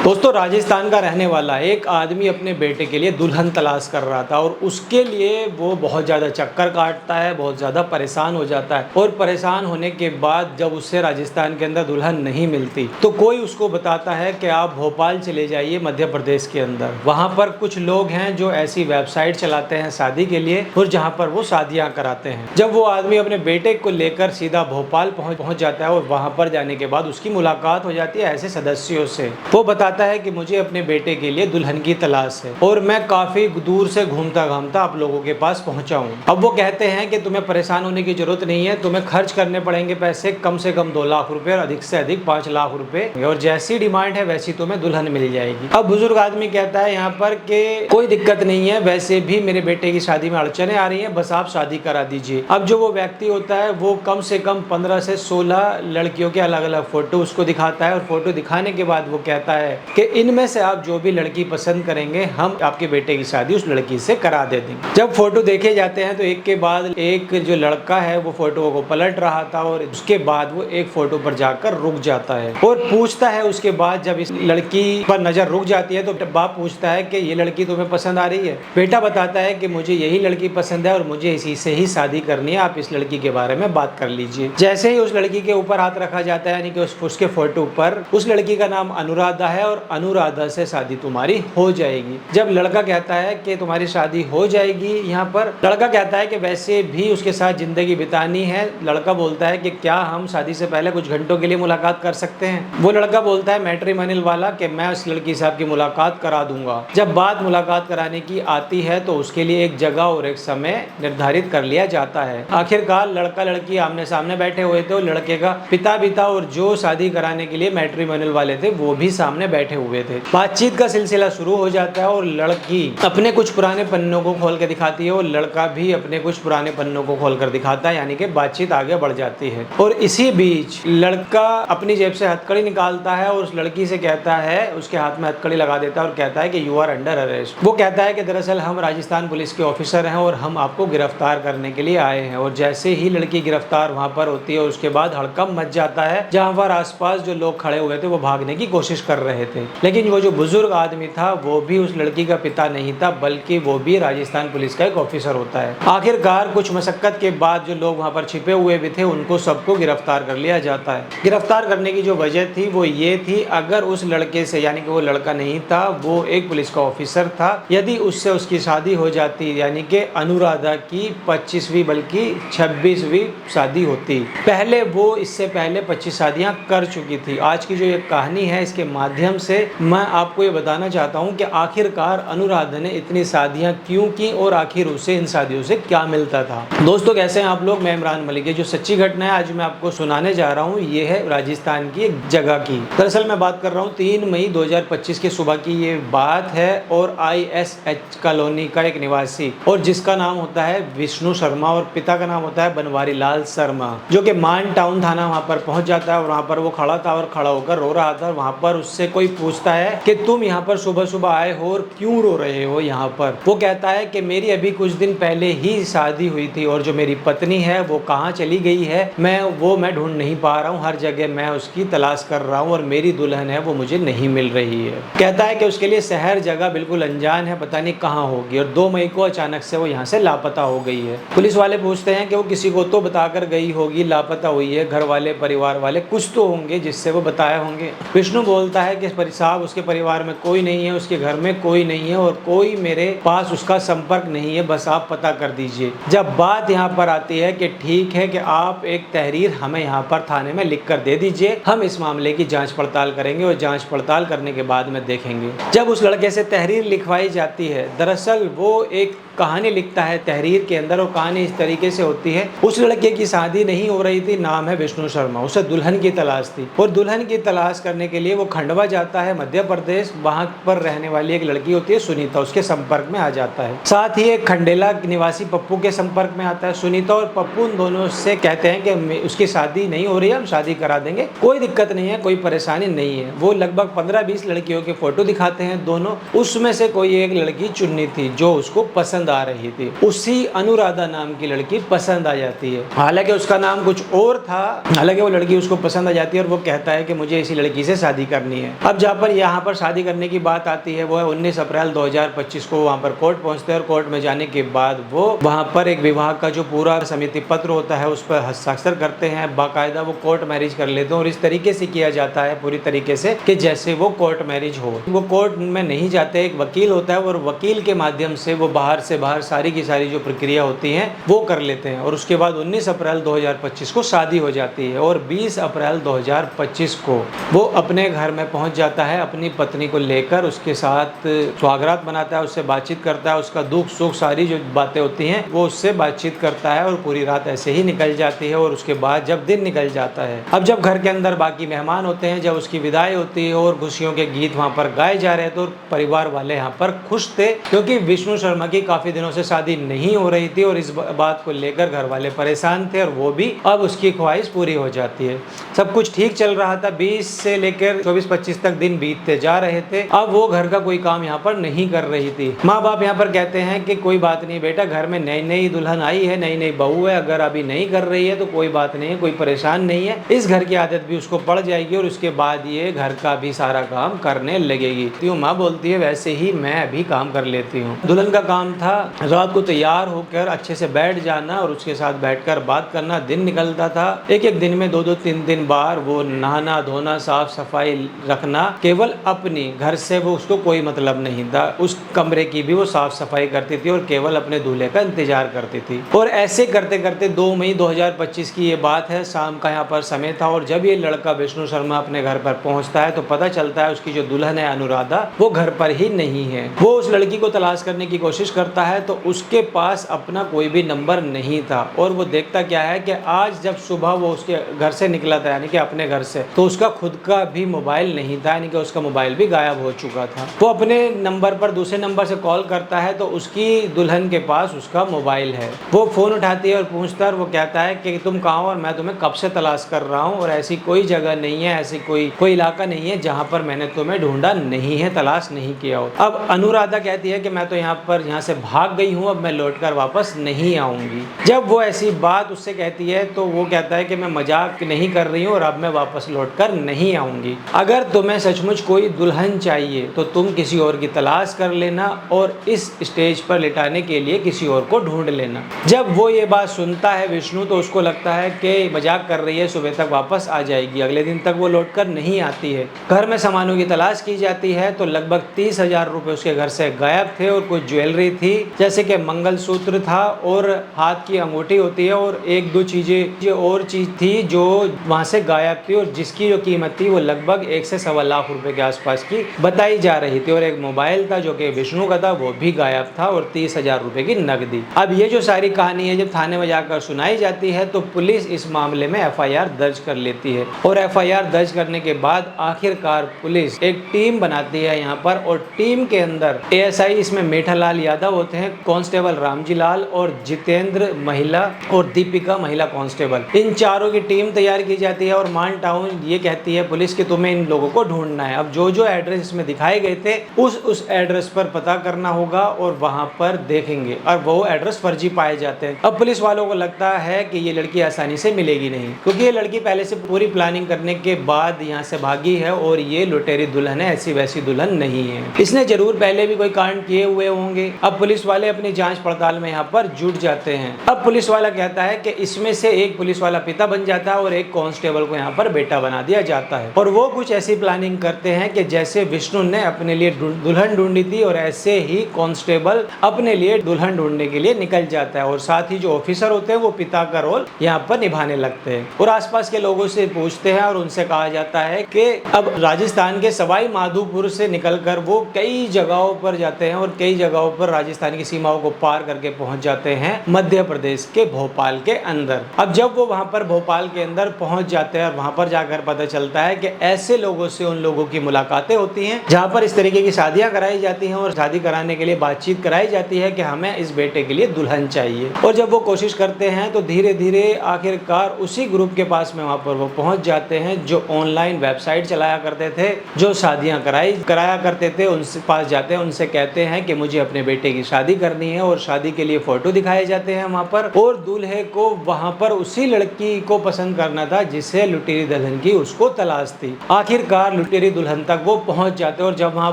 दोस्तों राजस्थान का रहने वाला एक आदमी अपने बेटे के लिए दुल्हन तलाश कर रहा था और उसके लिए वो बहुत ज़्यादा चक्कर काटता है, बहुत ज़्यादा परेशान हो जाता है। और परेशान होने के बाद जब उससे राजस्थान के अंदर दुल्हन नहीं मिलती तो कोई उसको बताता है कि आप भोपाल चले जाइए मध्य प्रदेश के अंदर। वहाँ पर कुछ लोग हैं जो ऐसी वेबसाइट चलाते हैं शादी के लिए और जहाँ पर वो शादियाँ कराते हैं। जब वो आदमी अपने बेटे को लेकर सीधा भोपाल पहुँच जाता है और वहाँ पर जाने के बाद उसकी मुलाकात हो जाती है ऐसे सदस्यों से। वो बताता है कि मुझे अपने बेटे के लिए दुल्हन की तलाश है और मैं काफ़ी दूर से घूमता घामता आप लोगों के पास पहुंचा हूं। अब वो कहते हैं कि तुम्हें परेशान होने की जरूरत नहीं है, तुम्हें खर्च करने पड़ेंगे पैसे कम से कम 2 लाख रुपए और अधिक से अधिक 5 लाख रुपए, और जैसी डिमांड है वैसी तुम्हें दुल्हन मिल जाएगी। अब बुजुर्ग आदमी कहता है यहाँ पर कि कोई दिक्कत नहीं है, वैसे भी मेरे बेटे की शादी में अड़चने आ रही है, बस आप शादी करा दीजिए। अब जो वो व्यक्ति होता है वो कम से कम 15 से 16 लड़कियों के अलग अलग फोटो उसको दिखाता है और फोटो दिखाने के बाद वो कहता है कि इनमें से आप जो भी लड़की पसंद करेंगे हम आपके बेटे की शादी उस लड़की से करा दे देंगे। जब फोटो देखे जाते हैं तो एक के बाद एक जो लड़का है वो फोटो को पलट रहा था और उसके बाद वो एक फोटो पर जाकर रुक जाता है और पूछता है। उसके बाद जब इस लड़की पर नजर रुक जाती है तो बाप पूछता है कि ये लड़की तुम्हें पसंद आ रही है? बेटा बताता है कि मुझे यही लड़की पसंद है और मुझे इसी से ही शादी करनी है, आप इस लड़की के बारे में बात कर लीजिए। जैसे ही उस लड़की के ऊपर हाथ रखा जाता है यानी कि उसके फोटो पर, उस लड़की का नाम अनुराधा है और अनुराधा से शादी तुम्हारी हो जाएगी। जब लड़का कहता है कि तुम्हारी शादी हो जाएगी, यहाँ पर लड़का कहता है कि वैसे भी उसके साथ जिंदगी बितानी है। लड़का बोलता है कि क्या हम शादी से पहले कुछ घंटों के लिए मुलाकात कर सकते हैं? वो लड़का बोलता है मैट्रिमोनियल वाला कि मैं उस लड़की से आपकी मुलाकात करा दूंगा। जब बात मुलाकात कराने की आती है तो उसके लिए एक जगह और एक समय निर्धारित कर लिया जाता है। आखिरकार लड़का लड़की आमने सामने बैठे हुए थे और लड़के का पिता और जो शादी कराने के लिए मैट्रिमोनियल वाले थे वो भी सामने बैठे हुए थे। बातचीत का सिलसिला शुरू हो जाता है और लड़की अपने कुछ पुराने पन्नों को खोल कर दिखाती है और लड़का भी अपने कुछ पुराने पन्नों को खोल कर दिखाता है, यानी कि बातचीत आगे बढ़ जाती है। और इसी बीच लड़का अपनी जेब से हथकड़ी निकालता है और उस लड़की से कहता है, उसके हाथ में हथकड़ी लगा देता है और कहता है कि यू आर अंडर अरेस्ट। वो कहता है कि दरअसल हम राजस्थान पुलिस के ऑफिसर हैं और हम आपको गिरफ्तार करने के लिए आए हैं। और जैसे ही लड़की गिरफ्तार वहां पर होती है उसके बाद हड़कंप मच जाता है। जहां पर आसपास जो लोग खड़े हुए थे वो भागने की कोशिश कर रहे थे, लेकिन वो जो बुजुर्ग आदमी था वो भी उस लड़की का पिता नहीं था, बल्कि वो भी राजस्थान पुलिस का एक ऑफिसर होता है। आखिरकार कुछ मशक्कत के बाद जो लोग वहां पर छिपे हुए भी थे उनको सबको गिरफ्तार कर लिया जाता है। गिरफ्तार करने की जो वजह थी वो ये थी, अगर उस लड़के से, यानी कि वो लड़का नहीं था, वो एक पुलिस का ऑफिसर था, यदि उससे उसकी शादी हो जाती, यानी कि अनुराधा की 25वीं बल्कि 26वीं शादी होती। पहले वो इससे पहले 25 शादियां कर चुकी थी। आज की जो ये कहानी है इसके माध्यम से मैं आपको ये बताना चाहता हूँ कि आखिरकार अनुराधा ने इतनी शादियां क्यों की और आखिर उसे इन शादियों से क्या मिलता था। दोस्तों कैसे हैं आप लोग? मैं इमरान मलिक। ये जो सच्ची घटना है आज मैं आपको सुनाने जा रहा हूँ ये है राजस्थान की एक जगह की। दरअसल मैं बात कर रहा हूँ 3 मई 2025 की सुबह की ये बात है और ISH कॉलोनी का एक निवासी और जिसका नाम होता है विष्णु शर्मा और पिता का नाम होता है बनवारी लाल शर्मा, जो कि मान टाउन थाना वहाँ पर पहुँच जाता है और वहाँ पर वो खड़ा था और खड़ा होकर रो रहा था। वहाँ पर उससे कोई पूछता है कि तुम यहाँ पर सुबह सुबह आए हो और क्यों रो रहे हो यहाँ पर? वो कहता है कि मेरी अभी कुछ दिन पहले ही शादी हुई थी और जो मेरी पत्नी है वो कहाँ चली गई है, मैं ढूंढ नहीं पा रहा हूँ, हर जगह मैं उसकी तलाश कर रहा हूँ और मेरी दुल्हन है वो मुझे नहीं मिल रही है। कहता है कि उसके लिए शहर जगह बिल्कुल अनजान है, पता नहीं कहाँ होगी और 2 मई को अचानक से वो यहाँ से लापता हो गई है। पुलिस वाले पूछते हैं कि वो किसी को तो बताकर गई होगी, लापता हुई है, घर वाले परिवार वाले कुछ तो होंगे जिससे वो बताए होंगे। विष्णु बोलता है कि साहब उसके परिवार में कोई नहीं है, उसके घर में कोई नहीं है और कोई मेरे पास उसका संपर्क नहीं है, बस आप पता कर दीजिए। जब बात यहाँ पर आती है कि ठीक है कि आप एक तहरीर हमें यहाँ पर थाने में लिख कर दे दीजिए, हम इस मामले की जांच पड़ताल करेंगे और जांच पड़ताल करने के बाद में देखेंगे। जब उस लड़के से तहरीर लिखवाई जाती है, दरअसल वो एक कहानी लिखता है तहरीर के अंदर और कहानी इस तरीके से होती है, उस लड़के की शादी नहीं हो रही थी, नाम है विष्णु शर्मा, उसे दुल्हन की तलाश थी और दुल्हन की तलाश करने के लिए वो खंडवा जाता है मध्य प्रदेश। वहां पर रहने वाली एक लड़की होती है सुनीता, उसके संपर्क में आ जाता है। साथ ही एक खंडेला निवासी पप्पू के संपर्क में आता है। सुनीता और पप्पू उन दोनों से कहते हैं कि उसकी शादी नहीं हो रही है, हम शादी करा देंगे, कोई दिक्कत नहीं है, कोई परेशानी नहीं है। वो लगभग 15-20 लड़कियों के फोटो दिखाते हैं दोनों, उसमें से कोई एक लड़की चुननी थी जो उसको पसंद आ रही थी। उसी अनुराधा नाम की लड़की पसंद आ जाती है, हालांकि उसका नाम कुछ और था। हालांकि वो लड़की उसको पसंद आ जाती है और वो कहता है कि मुझे इसी लड़की से शादी करनी है। अब अब जहाँ पर यहाँ पर शादी करने की बात आती है वो है 19 अप्रैल 2025 को वहाँ पर कोर्ट पहुँचते हैं और कोर्ट में जाने के बाद वो वहाँ पर एक विवाह का जो पूरा समिति पत्र होता है उस पर हस्ताक्षर करते हैं, बाकायदा वो कोर्ट मैरिज कर लेते हैं और इस तरीके से किया जाता है पूरी तरीके से कि जैसे वो कोर्ट मैरिज हो। वो कोर्ट में नहीं जाते, एक वकील होता है और वकील के माध्यम से वो बाहर से बाहर सारी की सारी जो प्रक्रिया होती है वो कर लेते हैं और उसके बाद 19 अप्रैल 2025 को शादी हो जाती है और 20 अप्रैल 2025 को वो अपने घर में पहुंच जाता है अपनी पत्नी को लेकर, उसके साथ स्वागत मनाता है, उससे बातचीत करता है, उसका दुख सुख सारी जो बातें होती हैं वो उससे बातचीत करता है और पूरी रात ऐसे ही निकल जाती है। और उसके बाद जब दिन निकल जाता है, अब जब घर के अंदर बाकी मेहमान होते हैं, जब उसकी विदाई होती है और खुशियों के गीत वहाँ पर गाए जा रहे हैं तो परिवार वाले यहाँ पर खुश थे क्योंकि विष्णु शर्मा की काफी दिनों से शादी नहीं हो रही थी और इस बात को लेकर घर वाले परेशान थे और वो भी अब उसकी ख्वाहिश पूरी हो जाती है। सब कुछ ठीक चल रहा था, 20 से लेकर 24-25 तक दिन बीतते जा रहे थे। अब वो घर का कोई काम यहाँ पर नहीं कर रही थी। माँ बाप यहाँ पर कहते हैं कि कोई बात नहीं बेटा, घर में नई नई दुल्हन आई है, नई नई बहू है, अगर अभी नहीं कर रही है तो कोई बात नहीं है, कोई परेशान नहीं है, इस घर की आदत भी उसको पड़ जाएगी और उसके बाद ये घर का भी सारा काम करने लगेगी। तो माँ बोलती है वैसे ही मैं अभी काम कर लेती हूँ। दुल्हन का काम था रात को तैयार होकर अच्छे से बैठ जाना और उसके साथ बैठकर बात करना। दिन निकलता था, एक एक दिन में 2-2 3-3 बार वो नहाना धोना साफ सफाई रखना, केवल अपनी घर से वो उसको कोई मतलब नहीं था, उस कमरे की भी वो साफ सफाई करती थी और केवल अपने दूल्हे का इंतजार करती थी। और ऐसे करते करते 2 मई 2025 की ये बात है, शाम का यहाँ पर समय था और जब ये लड़का विष्णु शर्मा अपने घर पर पहुंचता है तो पता चलता है उसकी जो दुल्हन है अनुराधा वो घर पर ही नहीं है। वो उस लड़की को तलाश करने की कोशिश करता है तो उसके पास अपना कोई भी नंबर नहीं था और वो देखता क्या है कि आज जब सुबह वो उसके घर से निकला था यानी कि अपने घर से, तो उसका खुद का भी मोबाइल नहीं था, यानी कि उसका मोबाइल भी गायब हो चुका था। वो अपने नंबर पर दूसरे नंबर से कॉल करता है तो उसकी दुल्हन के पास उसका मोबाइल है। वो फोन उठाती है और पूछता है और वो कहता है कि तुम कहाँ हो और मैं तुम्हें कब से तलाश कर रहा हूँ और ऐसी कोई जगह नहीं है, ऐसी कोई इलाका नहीं है जहाँ पर मैंने तुम्हें ढूंढा नहीं है, तलाश नहीं किया हो। अब अनुराधा कहती है कि मैं तो यहाँ से भाग गई हूँ, अब मैं लौटकर वापस नहीं आऊंगी। जब वो ऐसी बात उससे कहती है तो वो कहता है कि मैं मजाक नहीं कर रही हूँ और अब मैं वापस लौटकर नहीं आऊंगी। अगर तुम्हें सचमुच कोई दुल्हन चाहिए तो तुम किसी और की तलाश कर लेना और इस स्टेज पर लिटाने के लिए किसी और को ढूंढ लेना। जब वो ये बात सुनता है विष्णु तो उसको लगता है कि मजाक कर रही है, सुबह तक वापस आ जाएगी। अगले दिन तक वो लौटकर नहीं आती है। घर में सामानों की तलाश की जाती है तो लगभग 30,000 रुपए उसके घर से गायब थे और कुछ ज्वेलरी थी जैसे कि मंगलसूत्र था और हाथ की अंगूठी होती है और 1-2 चीजें और चीज थी जो वहां से गायब थी और जिसकी जो कीमत थी वो लगभग 1 से 1.25 लाख रुपए के आसपास की बताई जा रही थी। और एक मोबाइल था जो कि विष्णु का था वो भी गायब था और 30,000 रुपए की नकदी। अब ये जो सारी कहानी है जब थाने में जाकर सुनाई जाती है तो पुलिस इस मामले में FIR दर्ज कर लेती है और FIR दर्ज करने के बाद आखिरकार पुलिस एक टीम बनाती है यहाँ पर और टीम के अंदर ASI इसमें मेठालाल यादव होते हैं, कांस्टेबल रामजी लाल और जितेंद्र महिला और दीपिका महिला कांस्टेबल, इन चारों की टीम तैयार की जाती है। और मान टाउन ये कहती है पुलिस कि तुम्हें इन लोगों को ढूंढना है। अब जो एड्रेस इसमें दिखाए गए थे उस एड्रेस पर पता करना होगा और वहां पर देखेंगे और वो एड्रेस फर्जी पाए जाते हैं। अब पुलिस वालों को लगता है कि ये लड़की आसानी से मिलेगी नहीं क्योंकि ये लड़की पहले से पूरी प्लानिंग करने के बाद यहाँ से भागी है और ये लुटेरी दुल्हन है, ऐसी वैसी दुल्हन नहीं है, इसने जरूर पहले भी कोई कांड किए हुए होंगे। अब पुलिस वाले अपनी जांच पड़ताल में यहाँ पर जुट जाते हैं। अब पुलिस वाला कहता है कि इसमें से एक पुलिस वाला पिता बन जाता है और एक कांस्टेबल को यहाँ पर बेटा बना दिया जाता है और वो कुछ ऐसी प्लानिंग करते हैं कि जैसे विष्णु ने अपने लिए दुल्हन ढूंढी थी और ऐसे ही कांस्टेबल अपने लिए दुल्हन ढूंढने के लिए निकल जाता है और साथ ही जो ऑफिसर होते हैं वो पिता का रोल यहाँ पर निभाने लगते हैं और आसपास के लोगों से पूछते हैं और उनसे कहा जाता है कि अब राजस्थान के सवाई माधोपुर से निकलकर वो कई जगहों पर जाते हैं और कई जगहों पर राजस्थान की सीमाओं को पार करके पहुंच जाते हैं मध्य प्रदेश के भोपाल के अंदर। अब जब वो वहां पर भोपाल के अंदर पहुंच जाते हैं और वहां पर जाकर पता चलता है कि ऐसे लोगों से उन लोगों की मुलाकातें होती हैं जहां पर इस तरीके की शादियां कराई जाती हैं और शादी कराने के लिए बातचीत कराई जाती है कि हमें इस बेटे के लिए दुल्हन चाहिए। और जब वो कोशिश करते हैं तो धीरे धीरे आखिरकार उसी ग्रुप के पास में वहां पर वो पहुंच जाते हैं जो ऑनलाइन वेबसाइट चलाया करते थे, जो शादियां कराया करते थे। उनसे पास जाते हैं, उनसे कहते हैं कि मुझे अपने बेटे की शादी करनी है और शादी के लिए फोटो दिखाए जाते हैं वहां पर और दूल्हे को वहां पर उसी लड़की को पसंद करना था जिसे लुटेरी दुल्हन की उसको तलाश थी। आखिरकार लुटेरी दुल्हन तक वो पहुंच जाते हैं। और जब वहां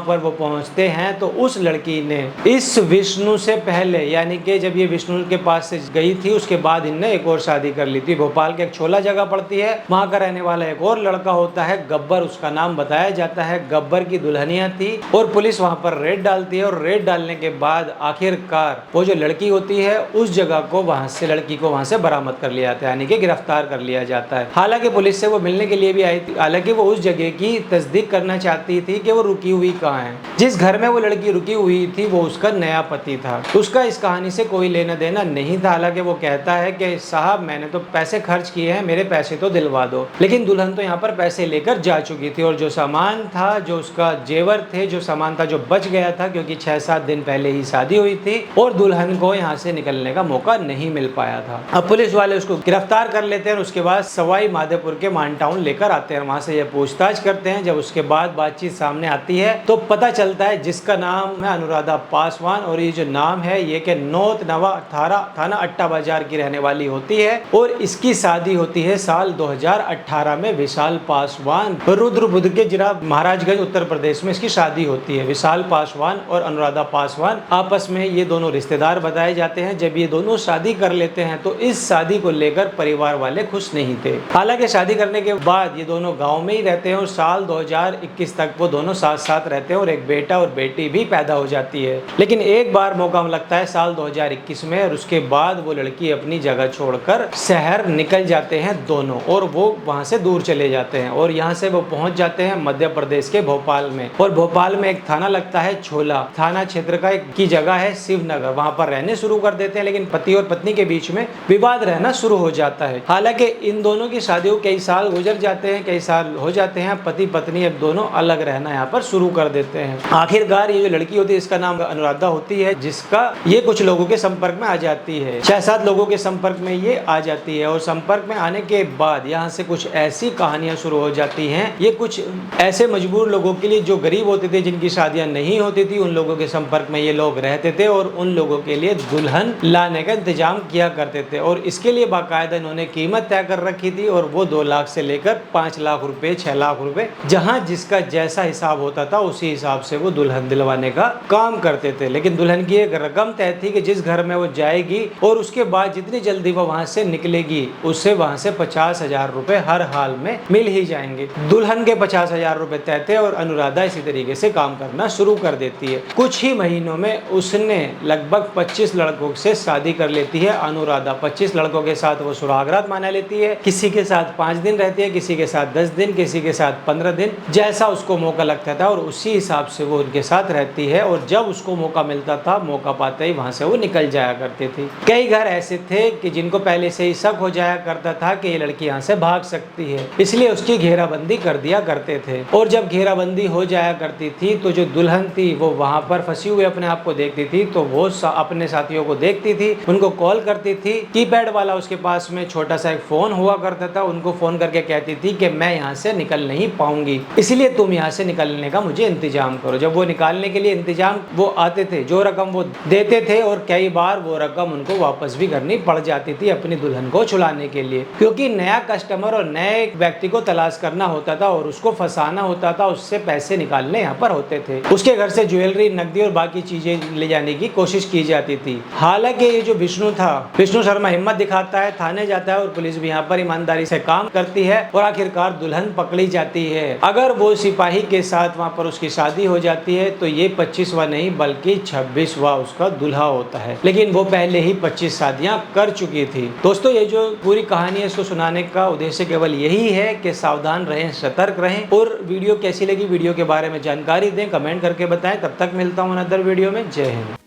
पर वो पहुंचते हैं तो उस लड़की ने इस विष्णु से पहले, यानी कि जब ये विष्णु के पास से गई थी उसके बाद इनने एक और शादी कर ली थी। भोपाल के एक छोला जगह पड़ती है, वहां का रहने वाला एक और लड़का होता है गब्बर, उसका नाम बताया जाता है। गब्बर की दुल्हनिया थी और पुलिस वहां पर रेड डालती है। और रेड डालने के बाद आखिरकार वो जो लड़की होती है उस जगह को वहां से, लड़की को वहां से बरामद कर लिया जाता है, यानी कि गिरफ्तार कर लिया जाता है। हालांकि पुलिस से वो मिलने के लिए भी आई थी, हालांकि वो उस जगह की तस्दीक करना चाहती थी कि वो रुकी हुई कहाँ है। जिस घर में वो लड़की रुकी हुई थी वो उसका नया पति था। उसका इस कहानी से कोई लेना देना नहीं था। हालांकि वो कहता है कि साहब मैंने तो पैसे खर्च किए हैं, मेरे पैसे तो दिलवा दो। लेकिन दुल्हन तो यहाँ पर पैसे लेकर जा चुकी थी और जो सामान था, जो उसका जेवर थे, जो सामान था जो बच गया था, क्योंकि 6-7 दिन पहले ही शादी हुई थी और दुल्हन को यहाँ से निकलने का मौका नहीं मिल पाया था। अब पुलिस वाले उसको गिरफ्तार कर लेते हैं और उसके बाद सवाई माधोपुर के मान टाउन लेकर आते हैं। वहां से ये पूछताछ करते हैं। जब उसके बाद बातचीत सामने आती है तो पता चलता है जिसका नाम है अनुराधा पासवान, और ये जो नाम है ये के नौत नवा थाना अट्टा बाजार की रहने वाली होती है और इसकी शादी होती है साल 2018 में विशाल पासवान रुद्रबुद्ध के जिला महाराजगंज उत्तर प्रदेश में इसकी शादी होती है। विशाल पासवान और अनुराधा पासवान आपस में ये दोनों रिश्तेदार बताए जाते हैं। जब ये दोनों शादी कर लेते हैं तो इस शादी को लेकर परिवार वाले खुश नहीं थे। हालांकि शादी करने के बाद ये दोनों गांव में ही रहते हैं और साल 2021 तक वो दोनों साथ साथ रहते हैं और एक बेटा और बेटी भी पैदा हो जाती है। लेकिन एक बार मौका लगता है साल 2021 में और उसके बाद वो लड़की अपनी जगह छोड़कर शहर निकल जाते हैं दोनों, और वो वहां से दूर चले जाते हैं और यहाँ से वो पहुंच जाते हैं मध्य प्रदेश के भोपाल में। और भोपाल में एक थाना लगता है छोला, थाना क्षेत्र का एक की जगह है शिवनगर, वहां पर रहने शुरू कर देते हैं। लेकिन पति और पत्नी के बीच में विवाद रहना शुरू हो जाता है। हालांकि इन दोनों की शादियों कई साल गुजर जाते हैं, कई साल हो जाते हैं, पति पत्नी अब दोनों अलग रहना यहाँ पर शुरू कर देते हैं। आखिरकार ये जो लड़की होती है इसका नाम अनुराधा होती है, जिसका ये कुछ लोगों के संपर्क में आ जाती है, 6-7 लोगों के संपर्क में ये आ जाती है। और संपर्क में आने के बाद यहाँ से कुछ ऐसी कहानियां शुरू हो जाती हैं। ये कुछ ऐसे मजबूर लोगों के लिए जो गरीब होते थे, जिनकी शादियां नहीं होती थी, उन लोगों के संपर्क में ये लोग रहते थे और उन लोगों के लिए दुल्हन लाने का इंतजाम किया करते थे। और इसके लिए बाकायदा इन्होंने कीमत तय कर रखी थी और वो 2 लाख से लेकर 5 लाख रुपए, 6 लाख रुपए, जहां जिसका जैसा हिसाब होता था उसी हिसाब से वो दुल्हन दिलवाने का काम करते थे। लेकिन दुल्हन की एक रकम तय थी कि जिस घर में वो जाएगी और उसके बाद जितनी जल्दी वो वहां से निकलेगी उससे वहां से 50,000 रुपए हर हाल में मिल ही जाएंगे। दुल्हन के 50,000 रुपए तय थे और अनुराधा इसी तरीके से काम करना शुरू कर देती है। कुछ ही महीनों में उसने लगभग 25 लड़कों से शादी कर लेती है। अनुराधा 25 लड़कों के साथ वो सुहागरात मना लेती है। किसी के साथ 5 दिन रहती है, किसी के साथ 10 दिन, किसी के साथ 15 दिन, जैसा उसको मौका लगता था और उसी हिसाब से वो उनके साथ रहती है। और जब उसको मौका मिलता था, मौका पाते ही वहां से वो निकल जाया करती थी। कई घर ऐसे थे कि जिनको पहले से ही शक हो जाया करता था कि ये लड़की यहाँ से भाग सकती है, इसलिए उसकी घेराबंदी कर दिया करते थे। और जब घेराबंदी हो जाया करती थी तो जो दुल्हन थी वो वहां पर फंसी हुई अपने आप को देखती थी, तो वो अपने साथियों को देखती थी, उनको कॉल करती थी। कीपैड वाला उसके पास में छोटा सा एक फोन हुआ करता था, उनको फोन करके कहती थी कि मैं यहाँ से निकल नहीं पाऊंगी, इसलिए तुम यहाँ से निकलने का मुझे इंतजाम करो। जब वो निकालने के लिए इंतजाम वो आते थे, जो रकम वो देते थे और कई बार वो रकम उनको वापस भी करनी पड़ जाती थी अपनी दुल्हन को छुड़ाने के लिए, क्योंकि नया कस्टमर और नए व्यक्ति को तलाश करना होता था और उसको फंसाना होता था, उससे पैसे निकालने यहाँ पर होते थे। उसके घर से ज्वेलरी, नकदी और बाकी चीजें ले जाने की कोशिश की जाती थी। हालांकि ये जो विष्णु था, विष्णु शर्मा हिम्मत दिखाता है, थाने जाता है और पुलिस भी यहाँ पर ईमानदारी से काम करती है और आखिरकार दुल्हन पकड़ी जाती है। अगर वो सिपाही के साथ वहाँ पर उसकी शादी हो जाती है तो ये 25वां नहीं बल्कि 26वां उसका दूल्हा होता है, लेकिन वो पहले ही 25 शादियां कर चुकी थी। दोस्तों ये जो पूरी कहानी है इसको सुनाने का उद्देश्य केवल यही है कि सावधान रहें, सतर्क रहें। और वीडियो कैसी लगी, वीडियो के बारे में जानकारी दें, कमेंट करके बताएं। तब तक मिलता हूँ अनदर वीडियो में। जय हिंद।